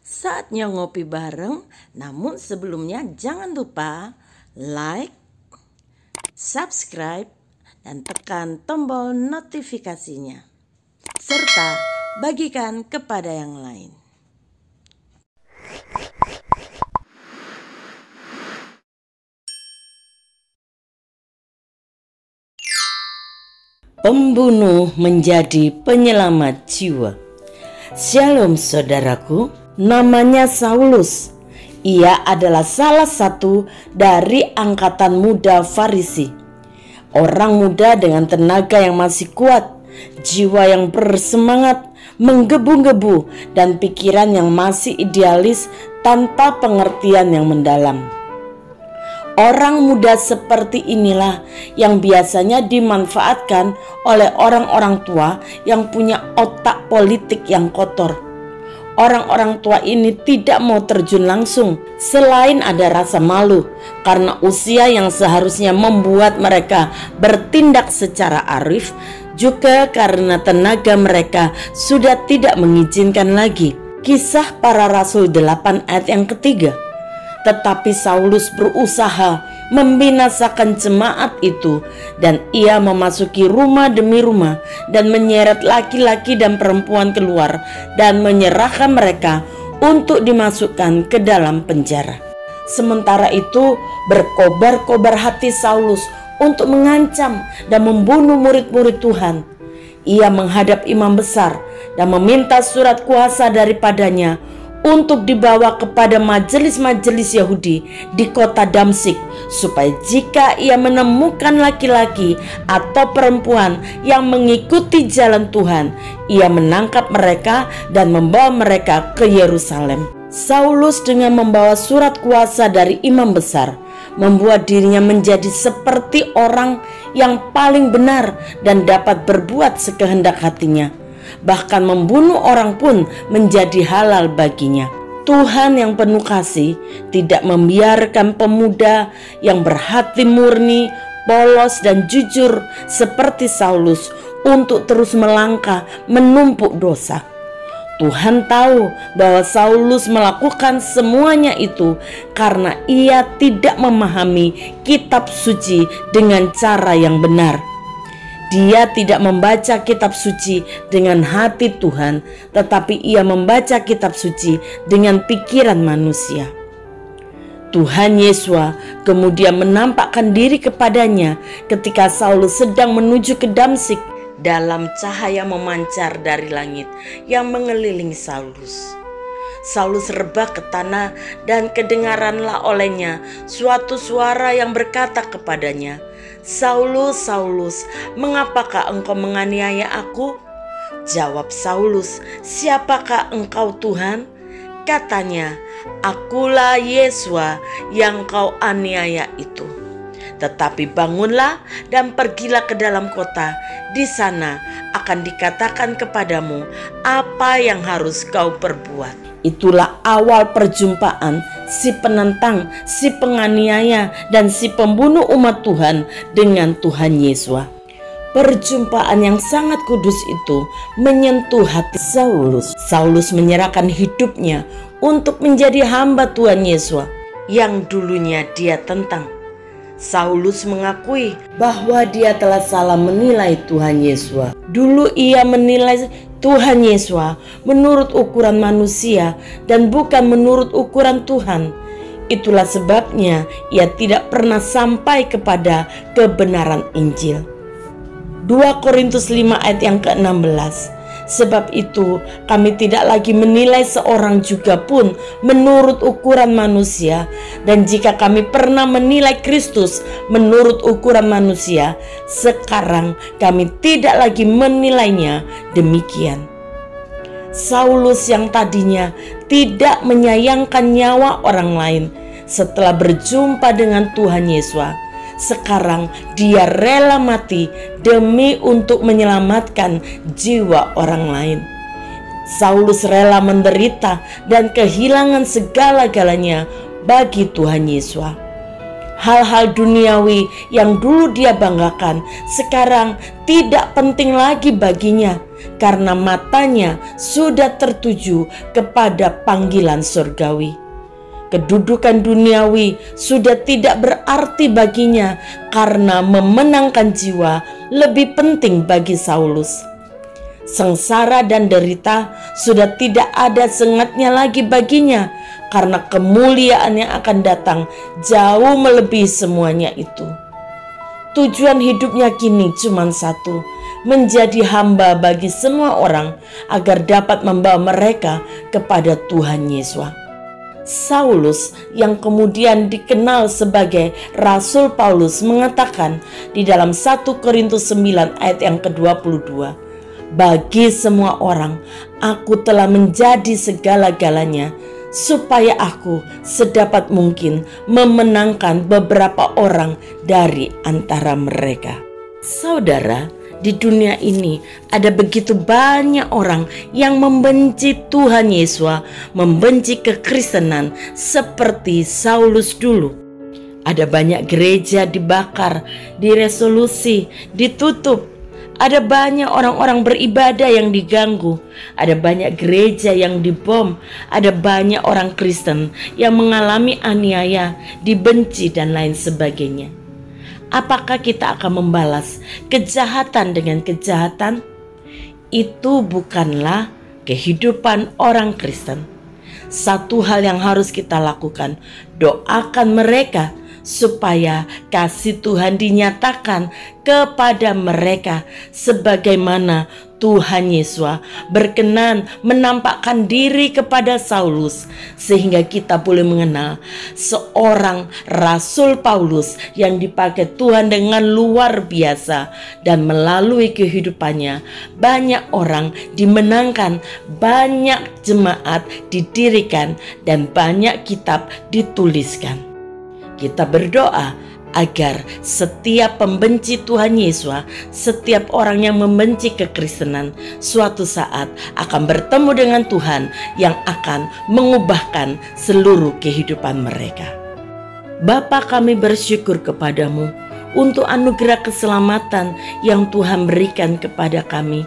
Saatnya ngopi bareng, namun sebelumnya jangan lupa like, subscribe, dan tekan tombol notifikasinya. Serta bagikan kepada yang lain. Pembunuh menjadi penyelamat jiwa. Shalom saudaraku. Namanya Saulus. Ia adalah salah satu dari angkatan muda Farisi. Orang muda dengan tenaga yang masih kuat, jiwa yang bersemangat, menggebu-gebu, dan pikiran yang masih idealis tanpa pengertian yang mendalam. Orang muda seperti inilah yang biasanya dimanfaatkan oleh orang-orang tua yang punya otak politik yang kotor. Orang-orang tua ini tidak mau terjun langsung, selain ada rasa malu karena usia yang seharusnya membuat mereka bertindak secara arif, juga karena tenaga mereka sudah tidak mengizinkan lagi. Kisah Para Rasul 8 ayat yang ketiga. Tetapi Saulus berusaha membinasakan jemaat itu, dan ia memasuki rumah demi rumah dan menyeret laki-laki dan perempuan keluar dan menyerahkan mereka untuk dimasukkan ke dalam penjara. Sementara itu berkobar-kobar hati Saulus untuk mengancam dan membunuh murid-murid Tuhan. Ia menghadap imam besar dan meminta surat kuasa daripadanya untuk dibawa kepada majelis-majelis Yahudi di kota Damsyik, supaya jika ia menemukan laki-laki atau perempuan yang mengikuti jalan Tuhan, ia menangkap mereka dan membawa mereka ke Yerusalem. Saulus dengan membawa surat kuasa dari imam besar membuat dirinya menjadi seperti orang yang paling benar dan dapat berbuat sekehendak hatinya. Bahkan membunuh orang pun menjadi halal baginya. Tuhan yang penuh kasih tidak membiarkan pemuda yang berhati murni, polos dan jujur seperti Saulus untuk terus melangkah menumpuk dosa. Tuhan tahu bahwa Saulus melakukan semuanya itu karena ia tidak memahami kitab suci dengan cara yang benar. Dia tidak membaca kitab suci dengan hati Tuhan, tetapi ia membaca kitab suci dengan pikiran manusia. Tuhan Yesus kemudian menampakkan diri kepadanya ketika Saulus sedang menuju ke Damsyik dalam cahaya memancar dari langit yang mengelilingi Saulus. Saulus rebah ke tanah dan kedengaranlah olehnya suatu suara yang berkata kepadanya, "Saulus, Saulus, mengapakah engkau menganiaya aku?" Jawab Saulus, "Siapakah engkau Tuhan?" Katanya, "Akulah Yesus yang kau aniaya itu. Tetapi bangunlah dan pergilah ke dalam kota. Di sana akan dikatakan kepadamu apa yang harus kau perbuat." Itulah awal perjumpaan si penentang, si penganiaya, dan si pembunuh umat Tuhan dengan Tuhan Yesus. Perjumpaan yang sangat kudus itu menyentuh hati Saulus. Saulus menyerahkan hidupnya untuk menjadi hamba Tuhan Yesus yang dulunya dia tentang. Saulus mengakui bahwa dia telah salah menilai Tuhan Yesus. Dulu ia menilai Tuhan Yesus menurut ukuran manusia dan bukan menurut ukuran Tuhan. Itulah sebabnya ia tidak pernah sampai kepada kebenaran Injil. 2 Korintus 5 ayat yang ke-16. Sebab itu kami tidak lagi menilai seorang juga pun menurut ukuran manusia, dan jika kami pernah menilai Kristus menurut ukuran manusia, sekarang kami tidak lagi menilainya demikian. Saulus yang tadinya tidak menyayangkan nyawa orang lain, setelah berjumpa dengan Tuhan Yesus, sekarang dia rela mati demi untuk menyelamatkan jiwa orang lain. Saulus rela menderita dan kehilangan segala-galanya bagi Tuhan Yesus. Hal-hal duniawi yang dulu dia banggakan sekarang tidak penting lagi baginya, karena matanya sudah tertuju kepada panggilan surgawi. Kedudukan duniawi sudah tidak berarti baginya, karena memenangkan jiwa lebih penting bagi Saulus. Sengsara dan derita sudah tidak ada sengatnya lagi baginya, karena kemuliaan yang akan datang jauh melebihi semuanya itu. Tujuan hidupnya kini cuma satu, menjadi hamba bagi semua orang agar dapat membawa mereka kepada Tuhan Yesus. Saulus yang kemudian dikenal sebagai Rasul Paulus mengatakan di dalam 1 Korintus 9 ayat yang ke-22, "Bagi semua orang, aku telah menjadi segala-galanya, supaya aku sedapat mungkin memenangkan beberapa orang dari antara mereka." Saudara, di dunia ini ada begitu banyak orang yang membenci Tuhan Yesus, membenci kekristenan seperti Saulus dulu. Ada banyak gereja dibakar, diresolusi, ditutup. Ada banyak orang-orang beribadah yang diganggu. Ada banyak gereja yang dibom. Ada banyak orang Kristen yang mengalami aniaya, dibenci dan lain sebagainya. Apakah kita akan membalas kejahatan dengan kejahatan? Itu bukanlah kehidupan orang Kristen. Satu hal yang harus kita lakukan, doakan mereka supaya kasih Tuhan dinyatakan kepada mereka, sebagaimana Tuhan Yesus berkenan menampakkan diri kepada Saulus, sehingga kita boleh mengenal seorang Rasul Paulus yang dipakai Tuhan dengan luar biasa, dan melalui kehidupannya banyak orang dimenangkan, banyak jemaat didirikan, dan banyak kitab dituliskan. Kita berdoa agar setiap pembenci Tuhan Yesus, setiap orang yang membenci kekristenan, suatu saat akan bertemu dengan Tuhan yang akan mengubahkan seluruh kehidupan mereka. Bapa, kami bersyukur kepadamu untuk anugerah keselamatan yang Tuhan berikan kepada kami.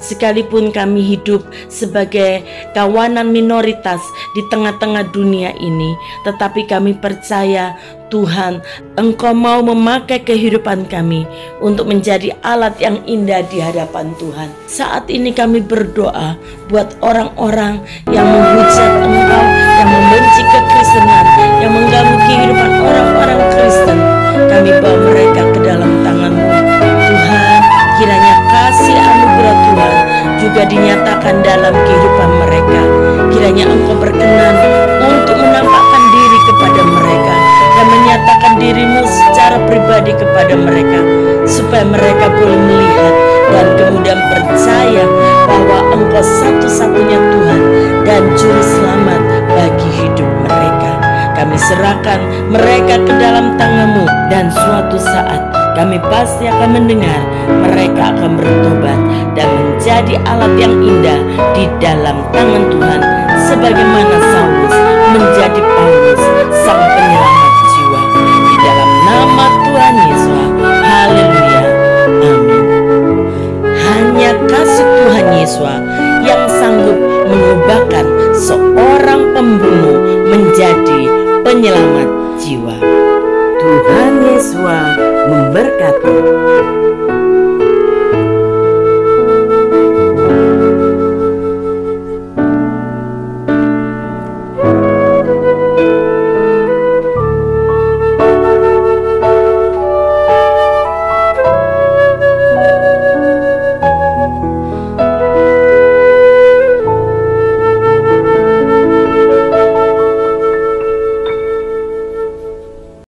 Sekalipun kami hidup sebagai kawanan minoritas di tengah-tengah dunia ini, tetapi kami percaya Tuhan, Engkau mau memakai kehidupan kami untuk menjadi alat yang indah di hadapan Tuhan. Saat ini kami berdoa buat orang-orang yang menghujat Engkau, yang membenci kekristenan, yang mengganggu kehidupan orang-orang Kristen. Kami bawa mereka ke dalam tangan-Mu. Tuhan, kiranya kasih anugerah Tuhan juga dinyatakan dalam kehidupan mereka. Kiranya Engkau berkenan untuk menampakkan diri kepada mereka dan menyatakan diri-Mu secara pribadi kepada mereka, supaya mereka boleh melihat dan kemudian percaya bahwa Engkau satu-satunya Tuhan dan Juru Selamat bagi hidup mereka. Kami serahkan mereka ke dalam tangan-Mu, dan suatu saat kami pasti akan mendengar mereka akan bertobat dan menjadi alat yang indah di dalam tangan Tuhan, sebagaimana Saulus menjadi Paulus, sang penyelamat jiwa. Di dalam nama Tuhan Yesus, haleluya, amin. Hanya kasih Tuhan Yesus yang sanggup mengubahkan seorang pembunuh menjadi penyelamat jiwa. Tuhan Yesus memberkati.